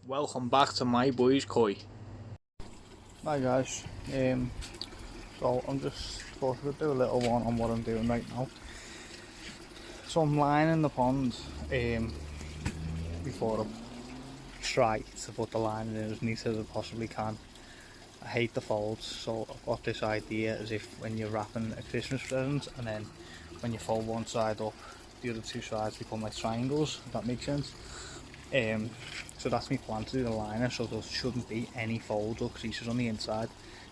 Welcome back to my boys koi. Hi guys, so I'm just supposed to do a little one on what I'm doing right now. So I'm lining the pond before I try to put the line in as neat as I possibly can. I hate the folds, so I've got this idea as if when you're wrapping a Christmas present and then when you fold one side up, the other two sides become like triangles, if that makes sense. So that's my plan to do the liner, so there shouldn't be any folds or creases on the inside.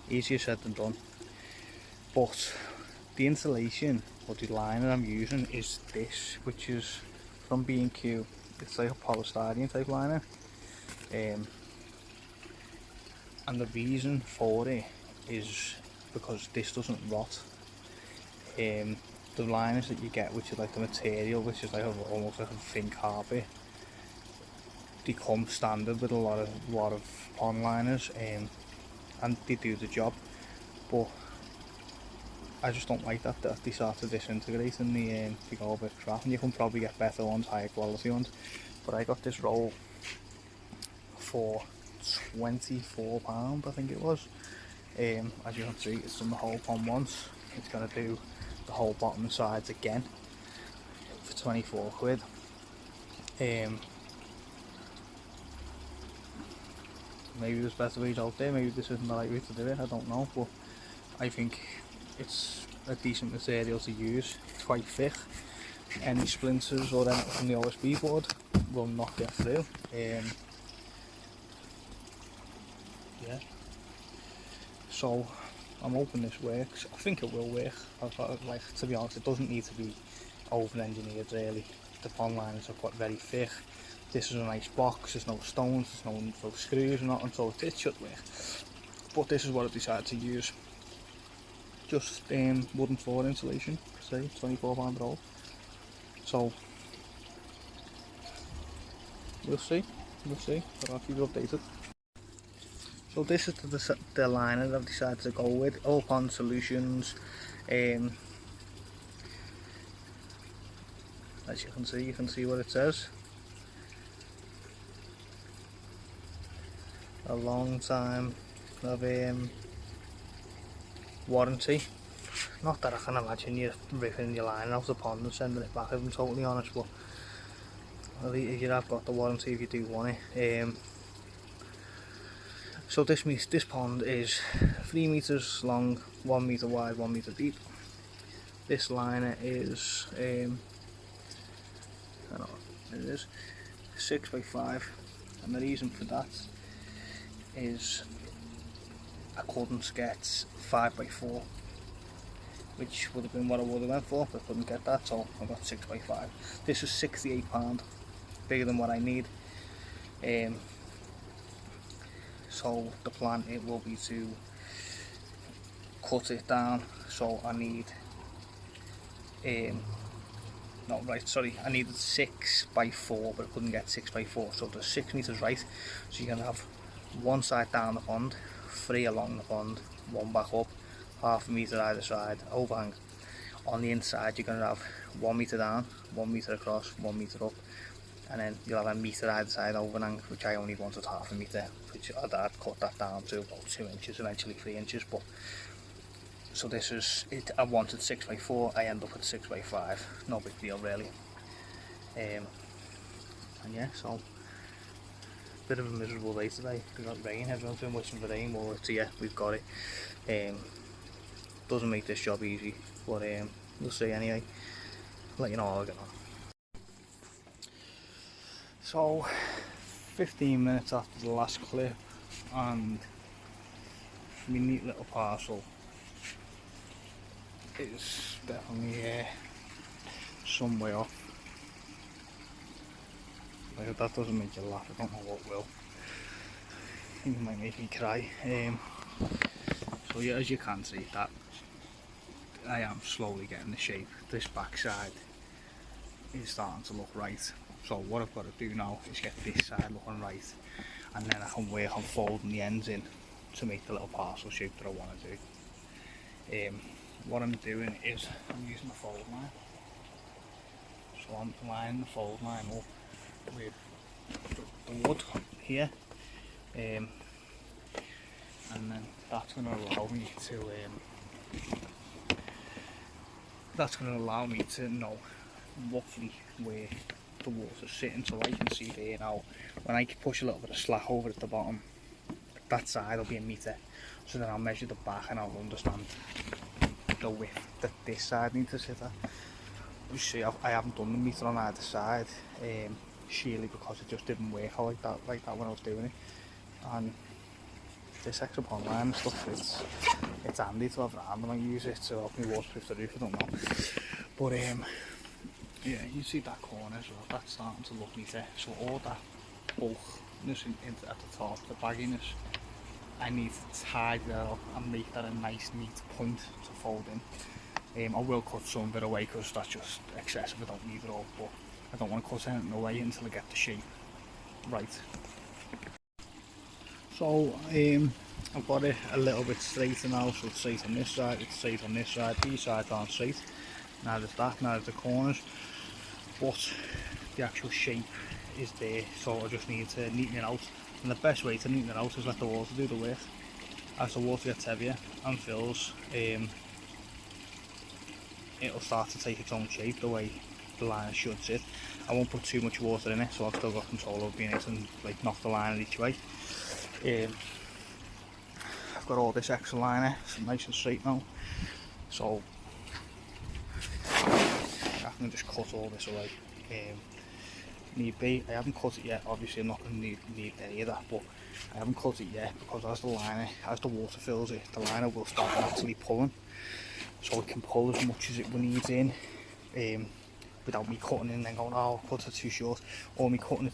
Easier said than done. But the insulation or the liner I'm using is this, which is from B&Q. It's like a polystyrene type liner. And the reason for it is because this doesn't rot. The liners that you get, which is like the material, which is like almost like a thin carpet, they come standard with a lot of pond liners, and they do the job, but I just don't like that they start to disintegrate and they go a bit crap, and you can probably get better ones, higher quality ones. But I got this roll for £24, I think it was. As you can see, it's done the whole pond once. It's going to do the whole bottom and sides again for 24 quid. Maybe there's better ways out there, maybe this isn't the right way to do it, I don't know, but I think it's a decent material to use. It's quite thick. Any splinters or anything from the OSB board will not get through. Yeah. So I'm hoping this works. I think it will work. Like, to be honest, it doesn't need to be over engineered really. The pond liners are quite very thick. This is a nice box, there's no stones, there's no screws or nothing, so it should work. But this is what I decided to use. Just wooden floor insulation, say £24 roll. So we'll see, but I'll keep you updated. So this is the liner that I've decided to go with, All Pond Solutions. As you can see what it says. A long time of warranty. Not that I can imagine you ripping your line out the pond and sending it back, if I'm totally honest, but at least you have got the warranty if you do want it. So this pond is 3 meters long, 1 meter wide, 1 meter deep. This liner is I don't know, it is 6 by 5, and the reason for that is I couldn't get 5 by 4, which would have been what I would have went for, but I couldn't get that, so I got 6 by 5. This is £68, bigger than what I need. So the plan will be to cut it down. So I need I needed 6 by 4, but I couldn't get 6 by 4, so there's 6 meters right. So you're gonna have one side down the pond, 3 along the pond, 1 back up, half a meter either side, overhang. On the inside you're gonna have 1 meter down, 1 meter across, 1 meter up, and then you'll have a meter either side overhang, which I only wanted half a meter, which I'd cut that down to about 2 inches, eventually 3 inches. But so this is it. I wanted 6 by 4, I end up with 6 by 5, no big deal really. And yeah, so bit of a miserable day today. We got rain, everyone's been wishing for rain. Well, it's here, we've got it. Doesn't make this job easy, but we'll see anyway. Let you know how I get on. So 15 minutes after the last clip, and my neat little parcel is definitely some way off. Like, if that doesn't make you laugh, I don't know what will. I think it might make me cry. So yeah, as you can see, that I am slowly getting the shape. This backside is starting to look right. So what I've got to do now is get this side looking right, and then I can work on folding the ends in to make the little parcel shape that I want to do. What I'm doing is I'm using a fold line. So I'm lining the fold line up with the wood here, and then that's going to allow me to know roughly where the water's sitting, so I can see there now. When I push a little bit of slack over at the bottom, that side will be a metre, so then I'll measure the back and I'll understand the width that this side needs to sit at. You see, I haven't done the metre on either side, surely because it just didn't work out like that when I was doing it. And this extra pond line and stuff, it's handy to have around when I use it to help me waterproof the roof, I don't know. But yeah, you see that corner as well, that's starting to look neater. So all that bulkiness at the top, the bagginess, I need to tidy that up and make that a nice neat point to fold in. I will cut some of it away because that's just excessive, I don't need it all, but I don't want to cut anything away until I get the shape right. So I've got it a little bit straighter now, so it's straight on this side, it's straight on this side, these sides aren't straight. Now there's that, now there's the corners, but the actual shape is there, so I just need to neaten it out. And the best way to neaten it out is let the water do the work. As the water gets heavier and fills, it'll start to take its own shape the way the line should sit. I won't put too much water in it, so I've still got control over being able to like knock the line each way. I've got all this extra liner, it's nice and straight now, so I can just cut all this away. Need be, I haven't cut it yet, obviously I'm not going to need any of that, but I haven't cut it yet because as the water fills it, the liner will start naturally pulling, so it can pull as much as it needs in, without me cutting in and then going, oh, I'll cut it too short, or me cutting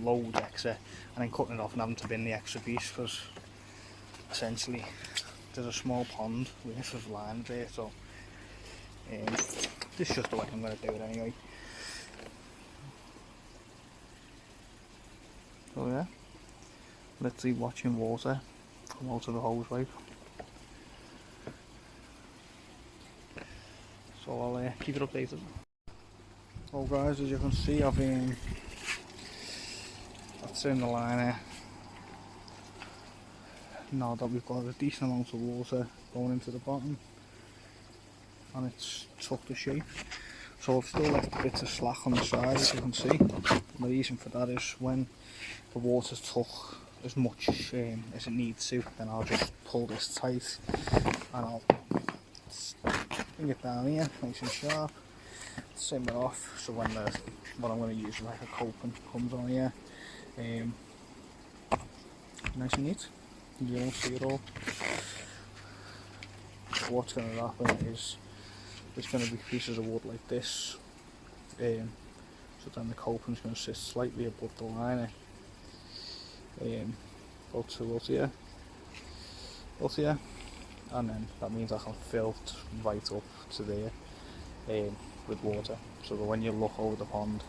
loads extra and then cutting it off and having to bin the extra piece, because essentially there's a small pond worth of line there, so this is just the way I'm going to do it anyway. So yeah, literally watching water come out of the hose pipe. So I'll keep it updated. So guys, as you can see, I've turned the liner. Now that we've got a decent amount of water going into the bottom, and it's took the shape. So I've still left bits of slack on the side, as you can see. The reason for that is when the water's took as much as it needs to, then I'll just pull this tight and I'll bring it down here, nice and sharp, simmer off, so when what I'm going to use like a coping comes on here, nice and neat, you won't see it all. So what's going to happen is there's going to be pieces of wood like this, so then the coping's going to sit slightly above the liner, about 2 here, and then that means I can fill it right up to there with water, so that when you look over the pond,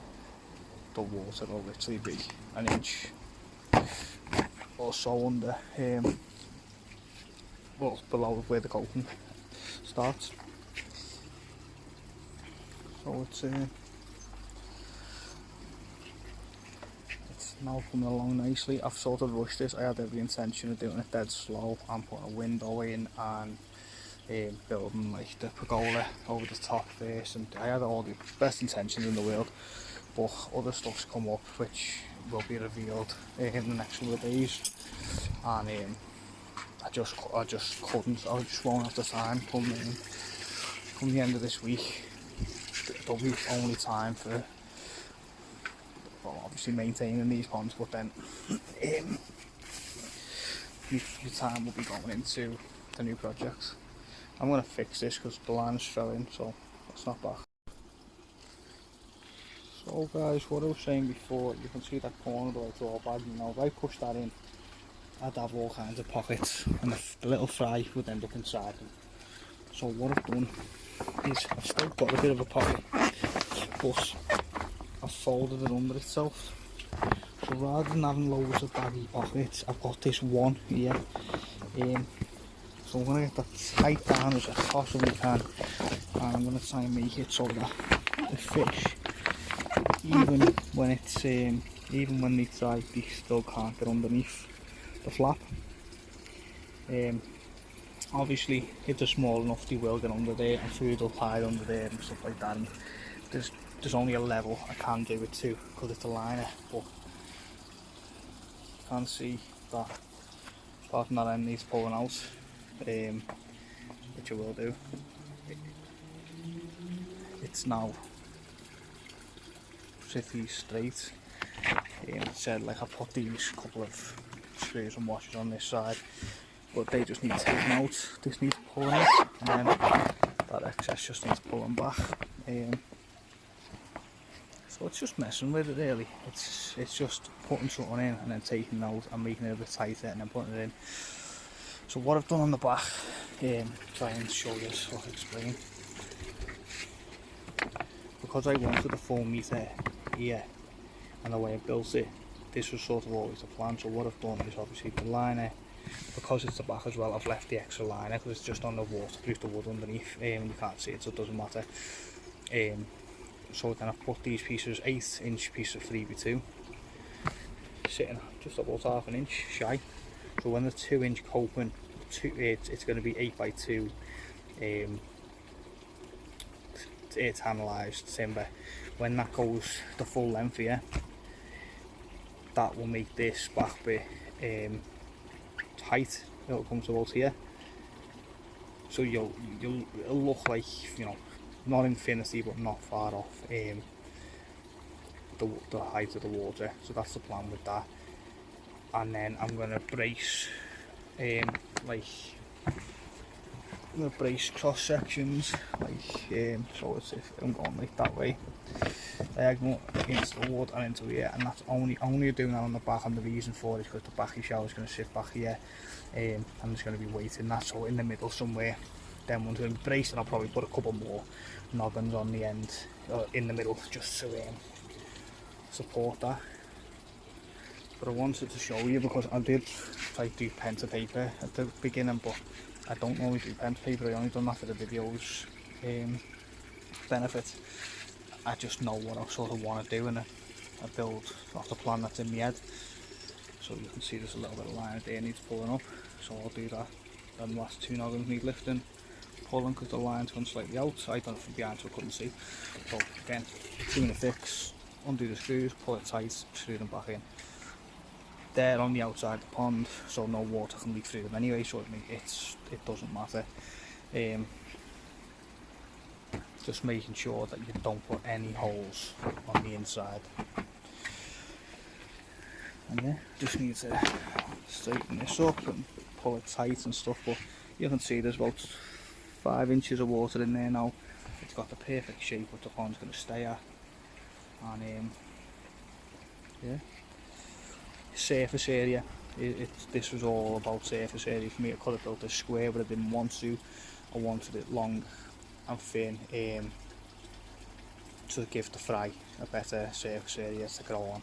the water will literally be an inch or so under, well, below where the coping starts. So it's now coming along nicely. I've sort of rushed this. I had every intention of doing it dead slow and putting a window in and building like the pergola over the top first, and I had all the best intentions in the world, but other stuff's come up which will be revealed in the next couple of days, and I just couldn't. I just won't have the time come the end of this week. There'll be only time for, well, obviously maintaining these ponds, but then your time will be going into the new projects. I'm going to fix this because the lines fell in, so it's not back. So guys, what I was saying before, you can see that corner that I draw bag, you know, if I push that in, I'd have all kinds of pockets, and the little fry would end up inside them. So what I've done is I've still got a bit of a pocket, but I've folded it under itself. So rather than having loads of baggy pockets, I've got this one here. So I'm going to get that tight down as I possibly can, and I'm going to try and make it so that the fish, even when it's even when they try, they still can't get underneath the flap. Obviously if they're small enough they will get under there and food will hide under there and stuff like that, and there's only a level I can do it to because it's a liner, but you can see that apart from that end needs pulling out, which I will do. It's now pretty straight. It said like I put these couple of screws and washers on this side, but they just need taking out. This needs pulling out, and then that excess just needs pulling back. So it's just messing with it really. It's just putting something in and then taking it out and making it a bit tighter and then putting it in. So what I've done on the back, try and show you, so I'll explain. Because I wanted a 4 metre here and the way I built it, this was sort of always the plan. So what I've done is obviously the liner, because it's the back as well, I've left the extra liner because it's just on the waterproof, the wood underneath, you can't see it so it doesn't matter. So then I've put these pieces, 8-inch piece of 3x2, sitting just about half an inch shy. So when the 2-inch coping, it's going to be 8x2 tannalised timber. When that goes the full length here, that will make this back bit height. It'll come to about here, so it'll look like, you know, not infinity but not far off the height of the water. So that's the plan with that. And then I'm going to brace brace cross sections, like so it's, if I'm going like that way, diagonal against the wood and into here, and that's only doing that on the back, and the reason for it is because the back of the shower is going to sit back here, and there's going to be weight in that, so in the middle somewhere then one's going to be braced, and I'll probably put a couple more noggins on the end, in the middle, just to support that. But I wanted to show you because I did try to do pen to paper at the beginning, but I don't normally do pen to paper. I only done that for the videos benefit. I just know what I sort of want to do, and I build off the plan that's in my head. So you can see there's a little bit of line there needs pulling up, so I'll do that. Then the last 2 noggins need lifting, pulling, because the line's gone slightly out. I done it from behind so I couldn't see. So again, 2 minute fix, undo the screws, pull it tight, screw them back in. They're on the outside of the pond, so no water can leak through them anyway, so it doesn't matter. Just making sure that you don't put any holes on the inside. And yeah, just need to straighten this up and pull it tight and stuff, but you can see there's about 5 inches of water in there now. It's got the perfect shape what the pond's going to stay at. And yeah. Surface area, this was all about surface area for me. I could have built a square, but I didn't want to. I wanted it long and thin, to give the fry a better surface area to grow on.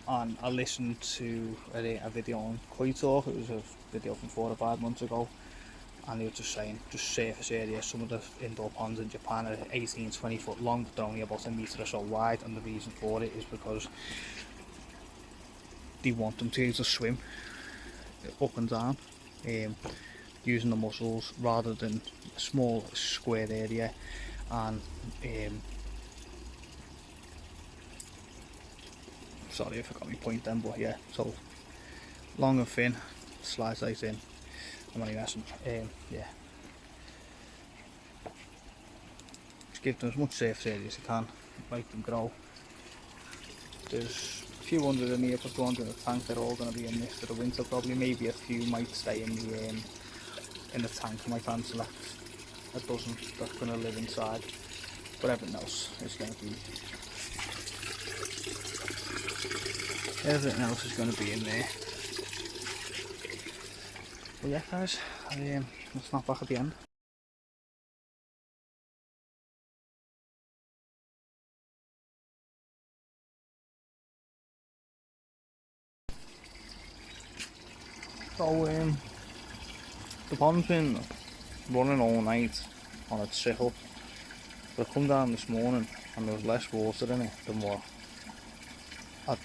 And I listened to a video on Koi Talk. It was a video from 4 or 5 months ago, and they were just saying just surface area. Some of the indoor ponds in Japan are 18-20 foot long, but they're only about 1 metre or so wide, and the reason for it is because they want them to be able to swim up and down, using the muscles rather than a small square area. And sorry if I got my point then, but yeah, so long and thin, slides right in. I'm only messing. Yeah, just give them as much surface area as you can, make them grow. There's a few hundred in here, but 200 in the tank. They're all going to be in this for the winter probably. Maybe a few might stay in the tank. I might hand select a dozen that's going to live inside, but everything else is going to be in there. But yeah guys, I'll snap back at the end. So the pond's been running all night on a trickle, but I come down this morning and there was less water in it than what I'd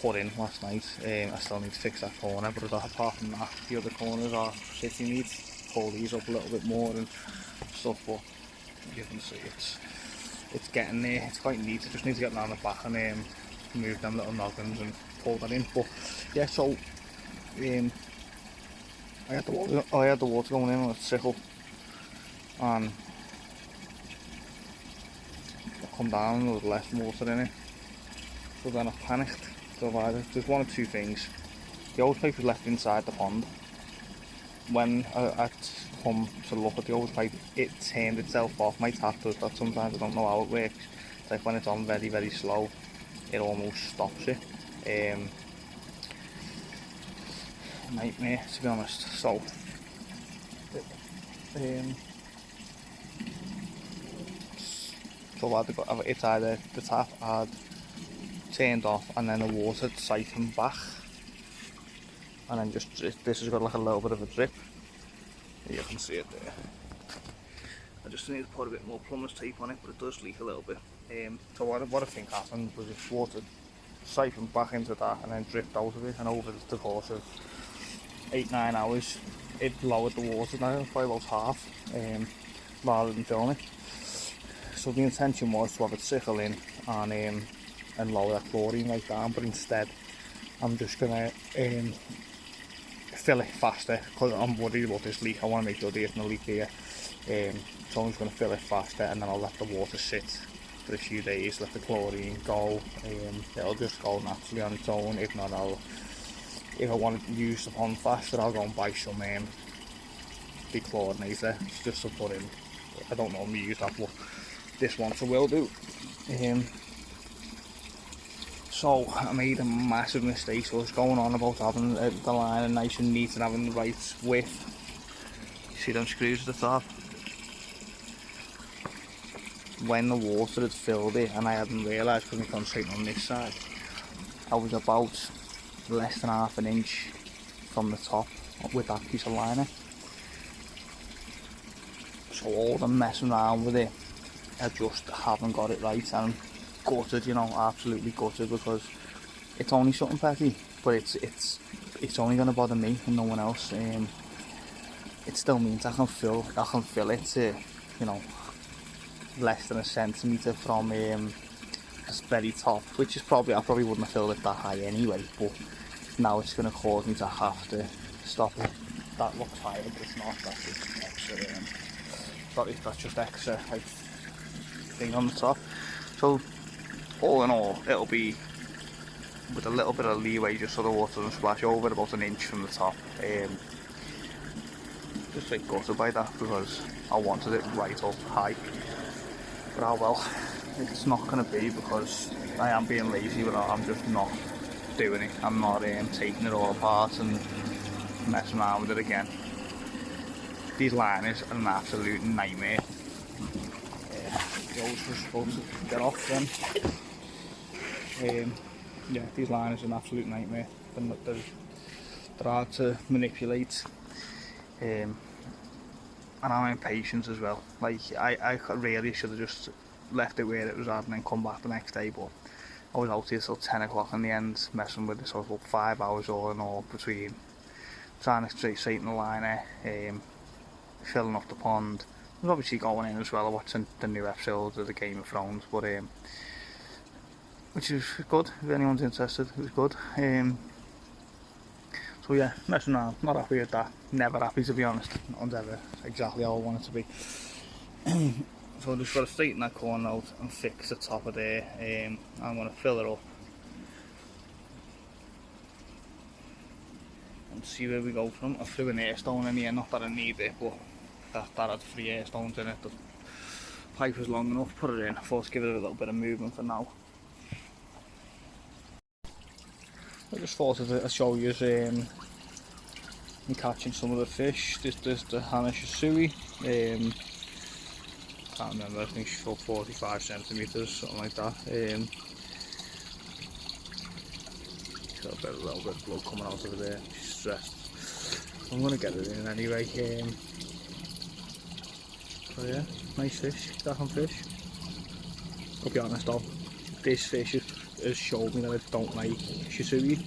put in last night. I still need to fix that corner, but apart from that, the other corners are city needs. Pull these up a little bit more and stuff, but you can see it's getting there. It's quite neat. I just need to get around the back and move them little noggins and pull that in. But yeah, so I had the water going in on a trickle, and I come down and there was less water in it. So then I panicked. So there's one or two things. The hose pipe was left inside the pond. When I come to look at the hose pipe, it turned itself off. My tap does that sometimes. I don't know how it works. It's like when it's on very, very slow, it almost stops it. Nightmare, to be honest. So it's either the tap had turned off and then the water siphoned back, and then this has got like a little bit of a drip. You can see it there. I just need to put a bit more plumber's tape on it, but it does leak a little bit. So what I think happened was this water siphoned back into that and then dripped out of it, and over the course of 8-9 hours it lowered the water down by about half, rather than filling it. So the intention was to have it trickle in and lower that chlorine right down, but instead I'm just gonna fill it faster because I'm worried about this leak. I want to make sure there isn't a leak here, so I'm just going to fill it faster, and then I'll let the water sit for a few days, let the chlorine go. It'll just go naturally on its own. If not, if I want to use the pond faster, I'll go and buy some dechlorinator just to put in. I don't normally use that, but this one I will do. So I made a massive mistake. So I was going on about having the liner nice and neat and having the right width. You see them screws at the top? When the water had filled it, and I hadn't realised because I'm concentrating on this side, I was about less than half an inch from the top with that piece of liner. So all the messing around with it, I just haven't got it right, and I'm gutted, you know, absolutely gutted, because it's only something petty, but it's only going to bother me and no one else. It still means I can fill it to, you know, less than a centimetre from this very top, which is I probably wouldn't have filled it that high anyway, but now it's going to cause me to have to stop it. That looks higher, but it's not. That's just extra, that's just extra like, thing on the top. So all in all, it'll be with a little bit of leeway just so the water doesn't splash over, about an inch from the top. Just like gutted by that because I wanted it right up high. But oh well, it's not going to be, because I am being lazy, but I'm just not doing it. I'm not taking it all apart and messing around with it again. These liners are an absolute nightmare. Those were supposed to get off then. Yeah, these liners are an absolute nightmare. They're hard to manipulate. And I'm impatient as well. Like I really should have just left it where it was at and then come back the next day, but I was out here till 10 o'clock in the end messing with this. I was about 5 hours all in all between trying to straighten the liner, filling up the pond. I was obviously going in as well, watching the new episodes of the Game of Thrones, but which is good if anyone's interested. It was good. So yeah, messing around, not happy with that. Never happy, to be honest. Not ever exactly how I want it to be. So I've just got to straighten that corner out and fix the top of there. I'm going to fill it up and see where we go from. I threw an air stone in here, not that I need it, but that had 3 air stones in it. The pipe was long enough, put it in. I thought to give it a little bit of movement for now. I just thought I'd show you I'm catching some of the fish. This is the Hana Shisui. Can't remember, I think she's about 45 centimetres, something like that. Got a little bit of blood coming out of there. She's stressed. I'm going to get it in anyway. So yeah, nice fish, stacking fish. I'll be honest though, this fish has showed me that I don't like Shisui,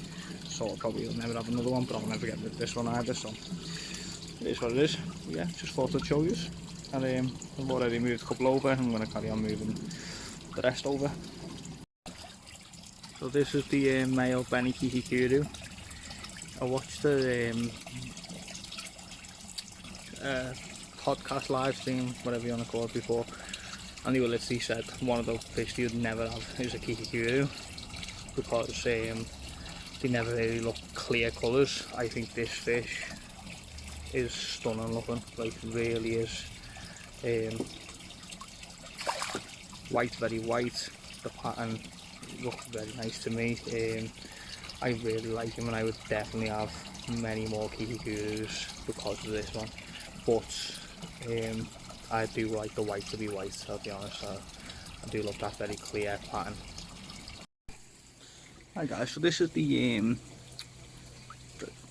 so I'll probably never have another one, but I'll never get rid of this one either, so it is what it is. Yeah, just thought I'd show you. And I've already moved a couple over, I'm going to carry on moving the rest over. So this is the male Benny Kikikuru. I watched the podcast live stream, whatever you want to call it, before, and they were literally said one of the fish you'd never have is a Kikikuru, because they never really look clear colours. I think this fish is stunning looking, like really is. White, very white, the pattern looks very nice to me. I really like him, and I would definitely have many more Kikikurus because of this one, but I do like the white to be white, I'll be honest. I do love that very clear pattern. Hi guys, so this is the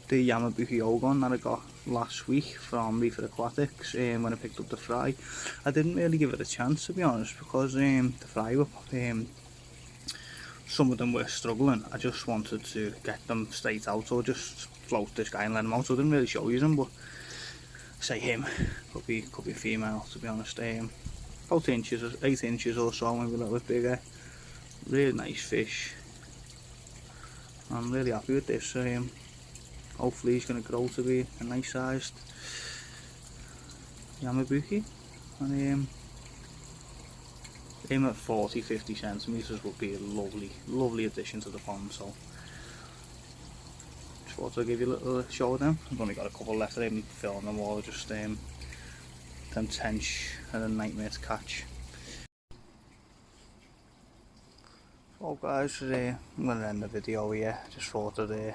Yamabuki Ogon that I got last week from Reefer Aquatics when I picked up the fry. I didn't really give it a chance, to be honest, because the fry were some of them were struggling. I just wanted to get them straight out, so just float this guy and let him out. So I didn't really show you them, but say him could be female, to be honest. About 8 inches or so, maybe a little bit bigger. Really nice fish. I'm really happy with this. Hopefully he's going to grow to be a nice sized Yamabuki, and him at 40-50 centimetres would be a lovely addition to the pond. So just thought I'd give you a little show of them. I've only got a couple left, I didn't film them all, just them tench and a nightmare to catch. So guys, I'm going to end the video here. Just thought I'd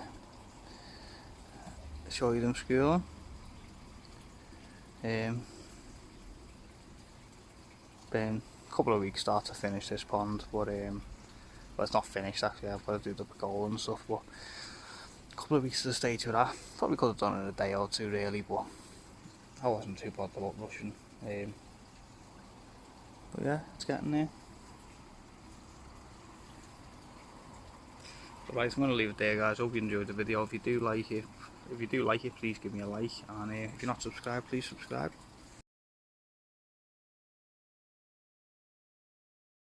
show you them schooling. Been a couple of weeks start to finish this pond, but well, it's not finished actually. I've got to do the goal and stuff, but a couple of weeks to the stage for that. Probably could have done it in a day or two really, but I wasn't too bothered about rushing. But yeah, it's getting there. Right, I'm going to leave it there guys. Hope you enjoyed the video. If you do like it, please give me a like, and if you're not subscribed, please subscribe.